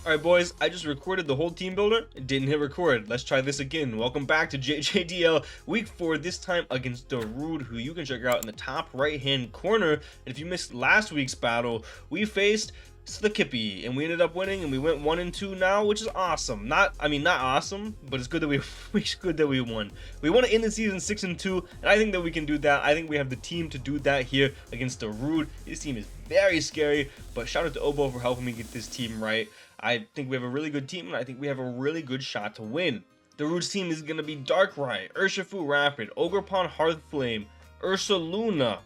Alright boys, I just recorded the whole team builder, it didn't hit record. Let's try this again. Welcome back to JJDL week 4, this time against Darude, who you can check out in the top right hand corner. And if you missed last week's battle, we faced Slikippy and we ended up winning and we went 1-2 now, which is awesome. Not awesome, but it's good that we won. We want to end the season 6-2, and I think that we can do that. I think we have the team to do that here against Darude. This team is very scary, but shout out to Obo for helping me get this team right. I think we have a really good team, and I think we have a really good shot to win. Darude's team is going to be Darkrai, Urshifu Rapid, Ogerpon Hearthflame, Ursaluna,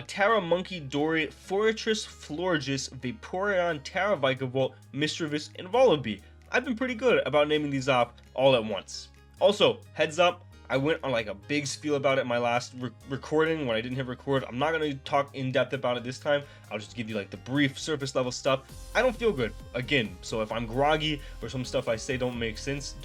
Terra Monkey Dory, Fortress Florges, Vaporeon, Terra Vikavolt, Mischievous, and Volibee. I've been pretty good about naming these off all at once. Also, heads up, I went on like a big spiel about it in my last recording when I didn't hit record. I'm not going to talk in depth about it this time. I'll just give you like the brief surface level stuff. I don't feel good again, so if I'm groggy or some stuff I say don't make sense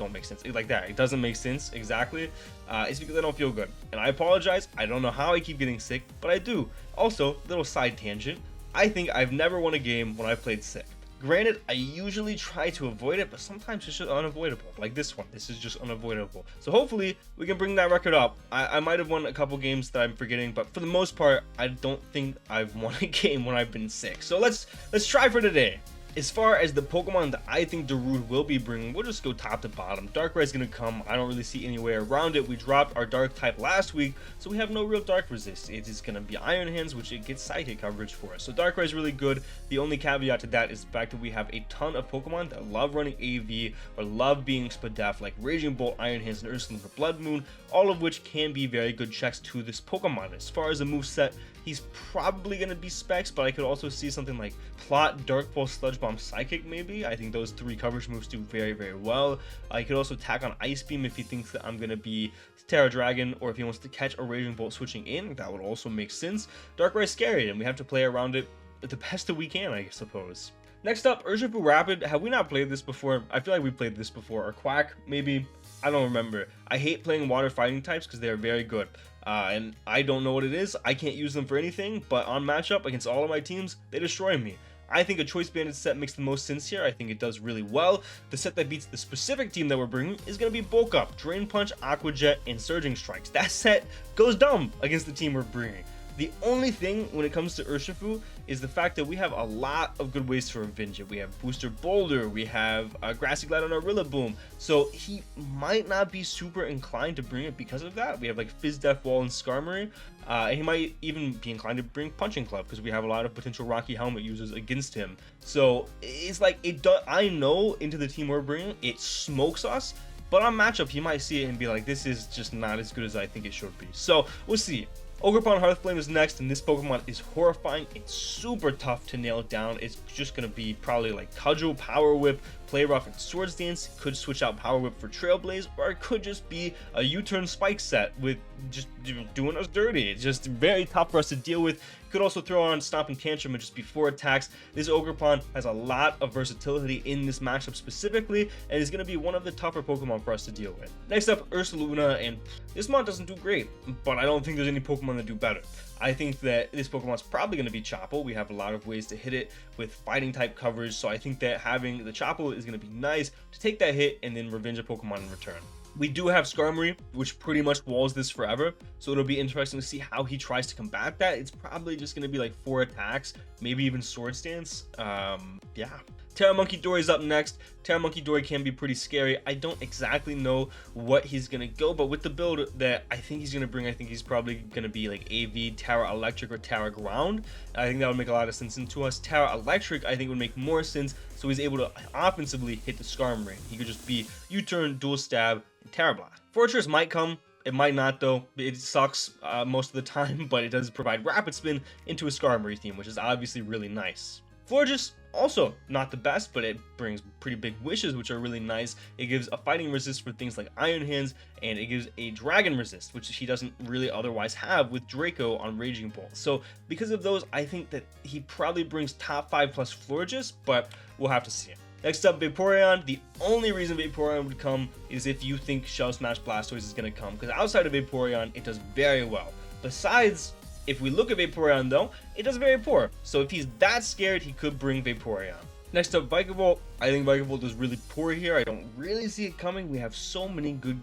like that, it doesn't make sense exactly, it's because I don't feel good, and I apologize. I don't know how I keep getting sick, but I do. Also, little side tangent, I think I've never won a game when I've played sick. Granted, I usually try to avoid it, but sometimes it's just unavoidable. Like this one, this is just unavoidable. So hopefully we can bring that record up. I might have won a couple games that I'm forgetting, but for the most part, I don't think I've won a game when I've been sick. So let's try for today. As far as the Pokemon that I think Darude will be bringing, we'll just go top to bottom. Darkrai is going to come. I don't really see any way around it. We dropped our Dark type last week, so we have no real Dark resist. It is going to be Iron Hands, which it gets Psychic coverage for us. So Darkrai is really good. The only caveat to that is the fact that we have a ton of Pokemon that love running AV or love being Spadef, like Raging Bolt, Iron Hands, and Ursaluna for Blood Moon, all of which can be very good checks to this Pokemon. As far as the moveset, he's probably going to be Specs, but I could also see something like Plot, Dark Pulse, Sludge Bomb, Psychic maybe. I think those 3 coverage moves do very, very well. He could also tack on Ice Beam if he thinks that I'm going to be Terra Dragon, or if he wants to catch a Raging Bolt switching in. That would also make sense. Darkrai is scary, and we have to play around it the best that we can, I suppose. Next up, Urshifu Rapid. Have we not played this before? I feel like we played this before. Or Quack, maybe? I don't remember. I hate playing water fighting types because they are very good. And I don't know what it is. I can't use them for anything, but on matchup against all of my teams, they destroy me. I think a Choice Banded set makes the most sense here. I think it does really well. The set that beats the specific team that we're bringing is going to be Bulk Up, Drain Punch, Aqua Jet, and Surging Strikes. That set goes dumb against the team we're bringing. The only thing when it comes to Urshifu is the fact that we have a lot of good ways to revenge it. We have Booster Boulder, we have Grassy Glide on our RILLABOOM, so he might not be super inclined to bring it because of that. We have like Fizz Death Wall and Skarmory, and he might even be inclined to bring Punching Club because we have a lot of potential Rocky Helmet users against him. So it's like, I know into the team we're bringing, it smokes us, but on matchup, he might see it and be like, this is just not as good as I think it should be. So we'll see. Ogerpon Hearthflame is next, and this Pokemon is horrifying. It's super tough to nail down. It's just going to be probably like Cudgel, Power Whip, Play Rough, and Swords Dance. Could switch out Power Whip for Trailblaze, or it could just be a U-turn Spike set with just doing us dirty. It's just very tough for us to deal with. Could also throw on Stomp and Tantrum and just be 4 attacks. This Ogerpon has a lot of versatility in this matchup specifically, and is going to be one of the tougher Pokemon for us to deal with. Next up, Ursaluna, and this mod doesn't do great, but I don't think there's any Pokemon that do better. I think that this Pokemon's probably going to be Chople. We have a lot of ways to hit it with fighting type coverage, so I think that having the Chople is going to be nice to take that hit and then revenge a Pokemon in return. We do have Skarmory, which pretty much walls this forever, so it'll be interesting to see how he tries to combat that. It's probably just going to be like 4 attacks, maybe even Swords Dance. Yeah. Terra Monkey Dory is up next. Terra Monkey Dory can be pretty scary. I don't exactly know what he's going to go, but with the build that I think he's going to bring, I think he's probably going to be like AV, Terra Electric, or Terra Ground. I think that would make a lot of sense into us. Terra Electric, I think, would make more sense, so he's able to offensively hit the Skarmory. He could just be U-turn, Dual Stab, and Terra Blast. Fortress might come. It might not though. It sucks most of the time, but it does provide Rapid Spin into a Skarmory theme, which is obviously really nice. Florges, also not the best, but it brings pretty big wishes, which are really nice. It gives a fighting resist for things like Iron Hands, and it gives a dragon resist, which he doesn't really otherwise have with Draco on Raging Bolt. So because of those, I think that he probably brings top 5 plus Florges, but we'll have to see. Next up, Vaporeon. The only reason Vaporeon would come is if you think Shell Smash Blastoise is going to come, because outside of Vaporeon, it does very well. Besides, if we look at Vaporeon though, it does very poor. So if he's that scared, he could bring Vaporeon. Next up, Vikavolt. I think Vikavolt is really poor here. I don't really see it coming. We have so many good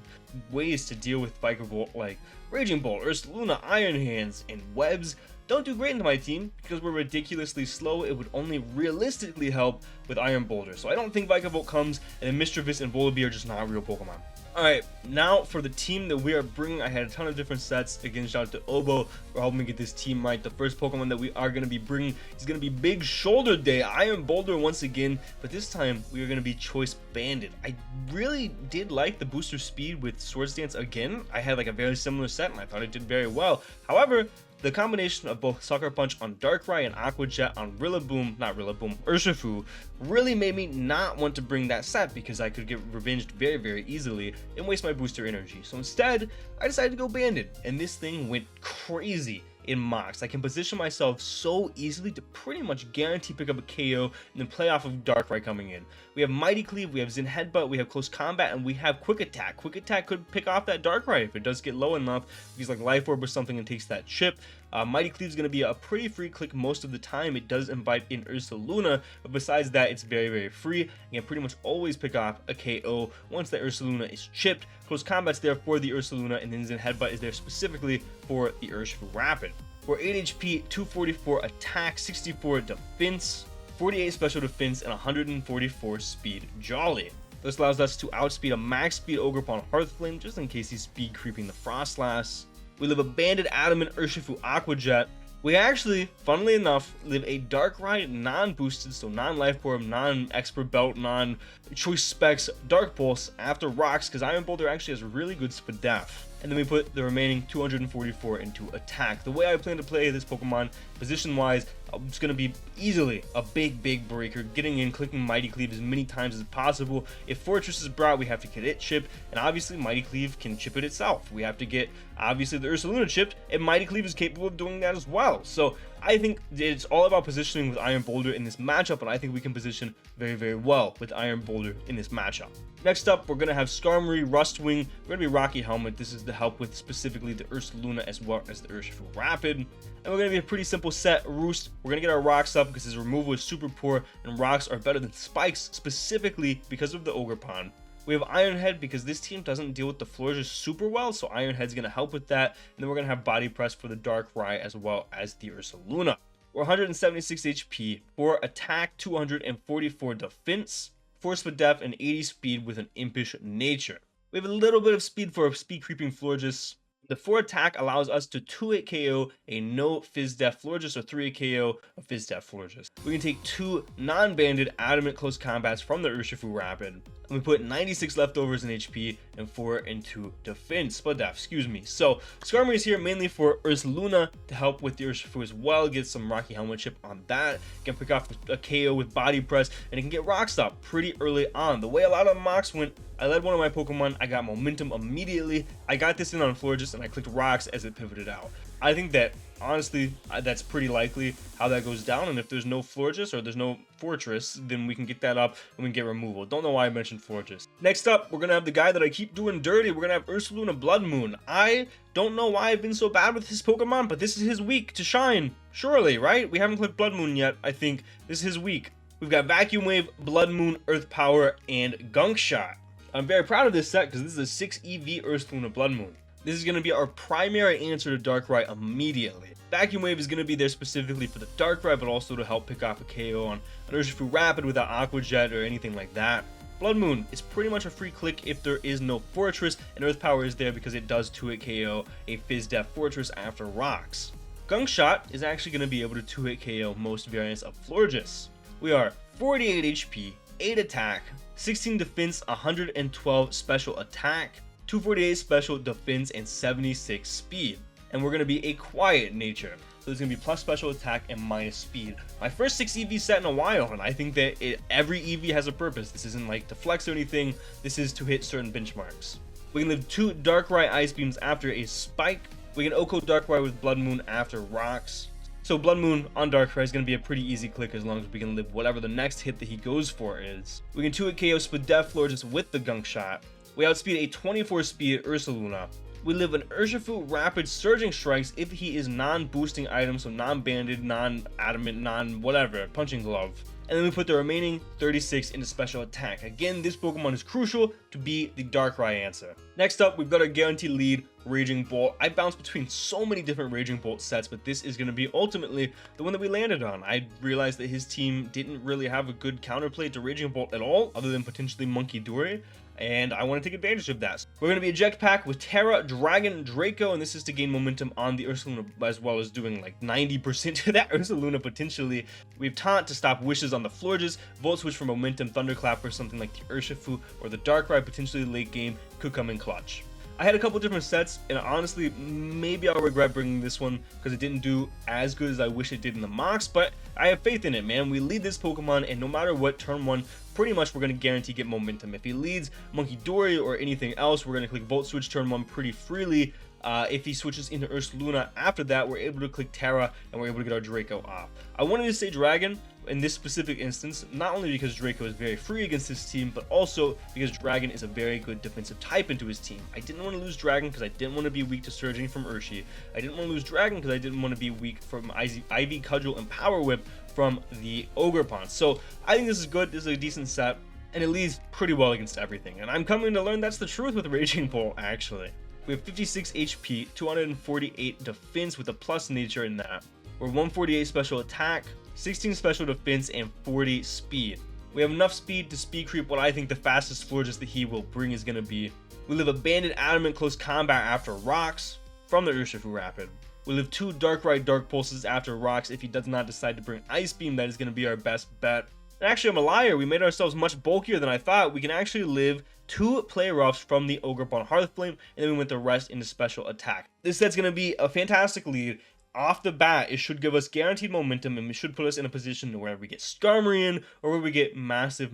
ways to deal with Vikavolt, like Raging Bolt, Ursaluna, Iron Hands, and Webs. Don't do great into my team because we're ridiculously slow. It would only realistically help with Iron Boulder. So I don't think Vikavolt comes, and then Mischievous and Volibee are just not real Pokemon. Alright, now for the team that we are bringing, I had a ton of different sets. Again, shout out to Obo for helping me get this team right. The first Pokemon that we are going to be bringing is going to be Big Shoulder Day, Iron Boulder once again, but this time we are going to be Choice Banded. I really did like the booster speed with Swords Dance again. I had like a very similar set and I thought it did very well. However, the combination of both Sucker Punch on Darkrai and Aqua Jet on Urshifu really made me not want to bring that set because I could get revenged very, very easily and waste my booster energy. So instead, I decided to go Banded, and this thing went crazy in mocks. I can position myself so easily to pretty much guarantee pick up a KO and then play off of Darkrai coming in. We have Mighty Cleave, we have Zen Headbutt, we have Close Combat, and we have Quick Attack. Quick Attack could pick off that Darkrai if it does get low enough. If he's like Life Orb or something and takes that chip. Mighty Cleave is going to be a pretty free click most of the time. It does invite in Ursaluna, but besides that, it's very, very free. You can pretty much always pick off a KO once the Ursaluna is chipped. Close Combat's there for the Ursaluna, and then Zen Headbutt is there specifically for the Urshifu Rapid. For 8 HP, 244 attack, 64 defense, 48 special defense, and 144 speed Jolly. This allows us to outspeed a max speed Ogerpon Hearthflame just in case he's speed creeping the Frostlass. We live a Banded Adamant Urshifu Aqua Jet. We actually, funnily enough, live a Darkrai non-boosted, so non-Life Orb, non-Expert Belt, non-Choice Specs Dark Pulse after Rocks because Iron Boulder actually has really good Spadef. And then we put the remaining 244 into attack. The way I plan to play this Pokemon, position-wise, it's going to be easily a big breaker, getting in, clicking Mighty Cleave as many times as possible. If Fortress is brought, we have to get it chipped, and obviously Mighty Cleave can chip it itself. We have to get, obviously, the Ursaluna chipped, and Mighty Cleave is capable of doing that as well. So I think it's all about positioning with Iron Boulder in this matchup, and I think we can position very, very well with Iron Boulder in this matchup. Next up, we're going to have Skarmory, Rustwing, we're going to be Rocky Helmet. This is to help with specifically the Ursaluna as well as the Urshifu Rapid. And we're going to be a pretty simple set. Roost, we're going to get our Rocks up because his removal is super poor, and Rocks are better than Spikes specifically because of the Ogerpon. We have Iron Head because this team doesn't deal with the Florges super well, so Iron Head's going to help with that. And then we're going to have Body Press for the Darkrai as well as the Ursaluna. We're 176 HP, 4 attack, 244 defense, 4 Spadef, and 80 speed with an Impish nature. We have a little bit of speed for a speed creeping Florges. The 4 attack allows us to 2-hit KO a no Fizz-Def Florges or 3-hit KO a Fizz-Def Florges. We can take 2 non-banded Adamant Close Combats from the Urshifu Rapid. And we put 96 leftovers in HP and 4 into defense. Excuse me. So Skarmory is here mainly for Ursaluna to help with the Urshifu as well. Get some Rocky Helmet chip on that. Can pick off a KO with Body Press, and it can get Rock Stop pretty early on. The way a lot of mocks went, I led one of my Pokemon, I got momentum immediately. I got this in on Florges and I clicked Rocks as it pivoted out. I think that honestly that's pretty likely how that goes down, and if there's no Florges or there's no Fortress, then we can get that up and we can get removal. Don't know why I mentioned Florges. Next up, we're gonna have the guy that I keep doing dirty. We're gonna have Ursaluna Blood Moon. I don't know why I've been so bad with his Pokemon, but this is his week to shine. Surely, right? We haven't clicked Blood Moon yet. I think this is his week. We've got Vacuum Wave, Blood Moon, Earth Power, and Gunk Shot. I'm very proud of this set because this is a 6 EV Ursaluna Blood Moon. This is going to be our primary answer to Darkrai immediately. Vacuum Wave is going to be there specifically for the Darkrai, but also to help pick off a KO on an Urshifu Rapid without Aqua Jet or anything like that. Blood Moon is pretty much a free click if there is no Fortress, and Earth Power is there because it does 2-hit KO a Fizz-Def Fortress after Rocks. Gunk Shot is actually going to be able to 2-hit KO most variants of Florges. We are 48 HP, 8 attack, 16 defense, 112 special attack, 248 special defense, and 76 speed. And we're going to be a quiet nature. So there's going to be plus special attack and minus speed. My first 6 EV set in a while, and I think that every EV has a purpose. This isn't like to flex or anything. This is to hit certain benchmarks. We can live 2 Darkrai Ice Beams after a Spike. We can Oko Darkrai with Blood Moon after Rocks. So Blood Moon on Darkrai is going to be a pretty easy click as long as we can live whatever the next hit that he goes for is. We can 2-hit KO Spadef Florges with the Gunk Shot. We outspeed a 24 speed Ursaluna. We live an Urshifu Rapid Surging Strikes if he is non-boosting item, so non-banded, non-adamant, non-whatever, Punching Glove. and then we put the remaining 36 into special attack. Again, this Pokemon is crucial to be the Darkrai answer. Next up, we've got our guaranteed lead, Raging Bolt. I bounced between so many different Raging Bolt sets, but this is going to be ultimately the one that we landed on. I realized that his team didn't really have a good counterplay to Raging Bolt at all, other than potentially Monkey Dory, and I want to take advantage of that. We're going to be a Jetpack with Terra, Dragon, Draco, and this is to gain momentum on the Ursaluna, as well as doing like 90% of that Ursaluna potentially. We have Taunt to stop wishes on the Florges, Volt Switch for momentum, Thunderclap for something like the Urshifu, or the Darkrai potentially late game could come in clutch. I had a couple different sets, and honestly, maybe I'll regret bringing this one because it didn't do as good as I wish it did in the mocks, but I have faith in it, man. We lead this Pokemon, and no matter what, turn 1, pretty much we're going to guarantee get momentum. If he leads Monkey Dory or anything else, we're going to click Volt Switch turn 1 pretty freely. If he switches into Ursaluna after that, we're able to click Terra, and we're able to get our Draco off. I wanted to say Dragon in this specific instance, not only because Draco is very free against his team, but also because Dragon is a very good defensive type into his team. I didn't want to lose Dragon because I didn't want to be weak to Surging from Urshi. I didn't want to lose Dragon because I didn't want to be weak from Ivy, Cudgel, and Power Whip from the Ogerpon. So I think this is good. This is a decent set, and it leads pretty well against everything. And I'm coming to learn that's the truth with Raging Bolt, actually. We have 56 HP, 248 defense with a plus nature in that. We're 148 special attack, 16 special defense, and 40 speed. We have enough speed to speed creep what I think the fastest Florges that he will bring is going to be. We live a Banded Adamant close combat after Rocks from the Urshifu Rapid. We live 2 Darkrai Dark Pulses after Rocks. If he does not decide to bring Ice Beam, that is going to be our best bet. And actually, I'm a liar. We made ourselves much bulkier than I thought. We can actually live 2 Play Roughs from the Ogerpon Hearthflame, and then we went the rest into special attack. This set's going to be a fantastic lead. Off the bat, it should give us guaranteed momentum, and it should put us in a position where we get Skarmory or where we get massive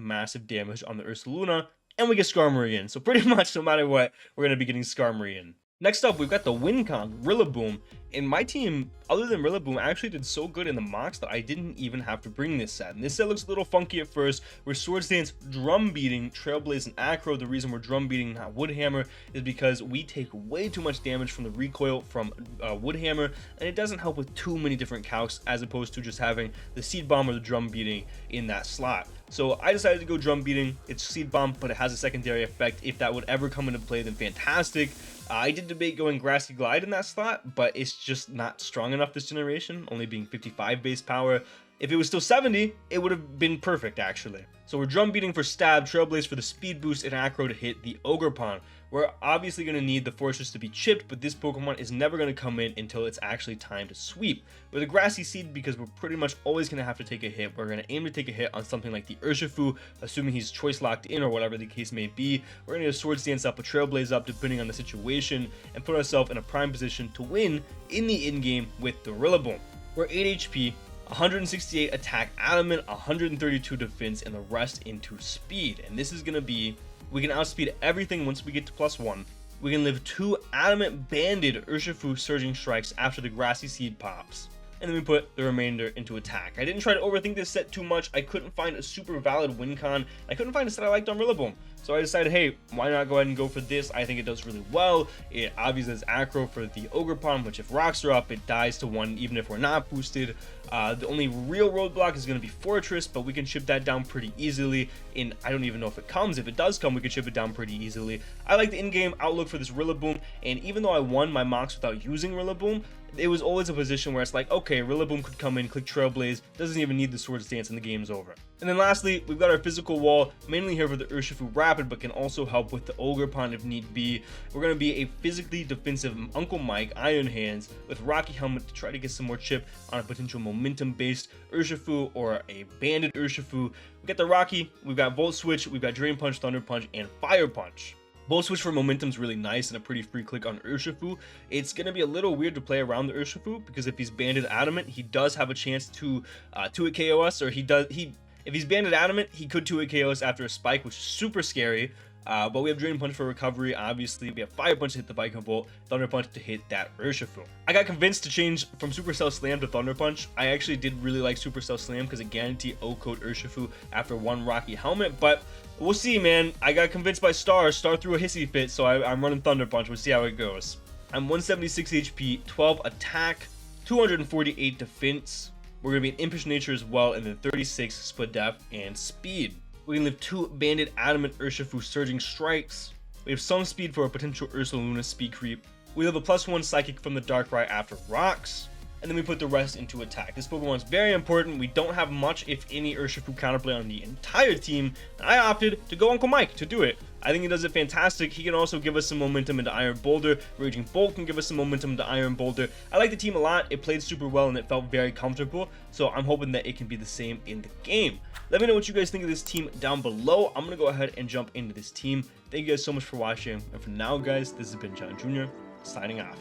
damage on the Ursaluna, and we get Skarmory. So pretty much no matter what, we're going to be getting Skarmory. Next up, we've got the Wincon, RILLABOOM, and my team, other than RILLABOOM, actually did so good in the mocks that I didn't even have to bring this set. And this set looks a little funky at first. We're Swords Dance, Drum Beating, Trailblaze, and Acro. The reason we're Drum Beating, not Woodhammer, is because we take way too much damage from the recoil from Woodhammer, and it doesn't help with too many different calcs as opposed to just having the Seed Bomb or the Drum Beating in that slot. So I decided to go Drum Beating. It's Seed Bomb, but it has a secondary effect. If that would ever come into play, then fantastic. I did debate going Grassy Glide in that slot, but it's just not strong enough this generation, only being 55 base power. If it was still 70, it would have been perfect, actually. So we're Drum Beating for Stab, Trailblaze for the speed boost, and Acro to hit the Ogerpon. We're obviously going to need the Fortress to be chipped, but this Pokemon is never going to come in until it's actually time to sweep. With a Grassy Seed, because we're pretty much always going to have to take a hit, we're going to aim to take a hit on something like the Urshifu, assuming he's choice locked in or whatever the case may be. We're going to get a Swords Dance up, a Trailblaze up, depending on the situation, and put ourselves in a prime position to win in the in-game with the RILLABOOM. We're 8 HP, 168 attack adamant, 132 defense, and the rest into speed. And this is going to be, we can outspeed everything once we get to +1. We can live 2 adamant banded Urshifu surging strikes after the Grassy Seed pops. And then we put the remainder into attack. I didn't try to overthink this set too much. I couldn't find a super valid win con. I couldn't find a set I liked on RILLABOOM. So I decided, hey, why not go ahead and go for this? I think it does really well. It obviously has Acro for the Ogerpon, which if rocks are up, it dies to 1 even if we're not boosted. The only real roadblock is going to be Fortress, but we can chip that down pretty easily. And I don't even know if it comes. If it does come, we can chip it down pretty easily. I like the in-game outlook for this RILLABOOM, and even though I won my mocks without using RILLABOOM, it was always a position where it's like, okay, RILLABOOM could come in, click Trailblaze, doesn't even need the Swords Dance, and the game's over. And then lastly, we've got our physical wall, mainly here for the Urshifu Rapid, but can also help with the Ogerpon if need be. We're going to be a physically defensive Uncle Mike, Iron Hands, with Rocky Helmet to try to get some more chip on a potential momentum-based Urshifu or a banded Urshifu. We got the Rocky, we've got Volt Switch, we've got Drain Punch, Thunder Punch, and Fire Punch. Volt Switch for momentum is really nice and a pretty free click on Urshifu. It's going to be a little weird to play around the Urshifu because if he's banded adamant, he does have a chance to 2-hit KO us, or if he's banded adamant, he could 2-hit KO us after a spike, which is super scary. But we have Drain Punch for recovery, obviously. We have Fire Punch to hit the Bicmouth Bolt, Thunder Punch to hit that Urshifu. I got convinced to change from Supercell Slam to Thunder Punch. I actually did really like Supercell Slam because it guaranteed O-Code Urshifu after 1 Rocky Helmet, but we'll see, man. I got convinced by Star threw a hissy fit, so I'm running Thunder Punch. We'll see how it goes. I'm 176 HP, 12 attack, 248 defense, We're going to be an impish nature as well, and then 36 split def and speed. We can live 2 banded adamant Urshifu surging strikes. We have some speed for a potential Ursula Luna speed creep. We have a +1 psychic from the Darkrai after rocks. And then we put the rest into attack. This Pokemon is very important. We don't have much, if any, Urshifu counterplay on the entire team. And I opted to go Uncle Mike to do it. I think he does it fantastic. He can also give us some momentum into Iron Boulder. Raging Bolt can give us some momentum into Iron Boulder. I like the team a lot. It played super well and it felt very comfortable. So I'm hoping that it can be the same in the game. Let me know what you guys think of this team down below. I'm going to go ahead and jump into this team. Thank you guys so much for watching. And for now, guys, this has been Jonah Jr. signing off.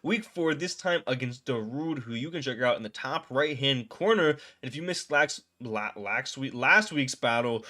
Week 4, this time against Darude, who you can check out in the top right hand corner. And if you missed last week's battle,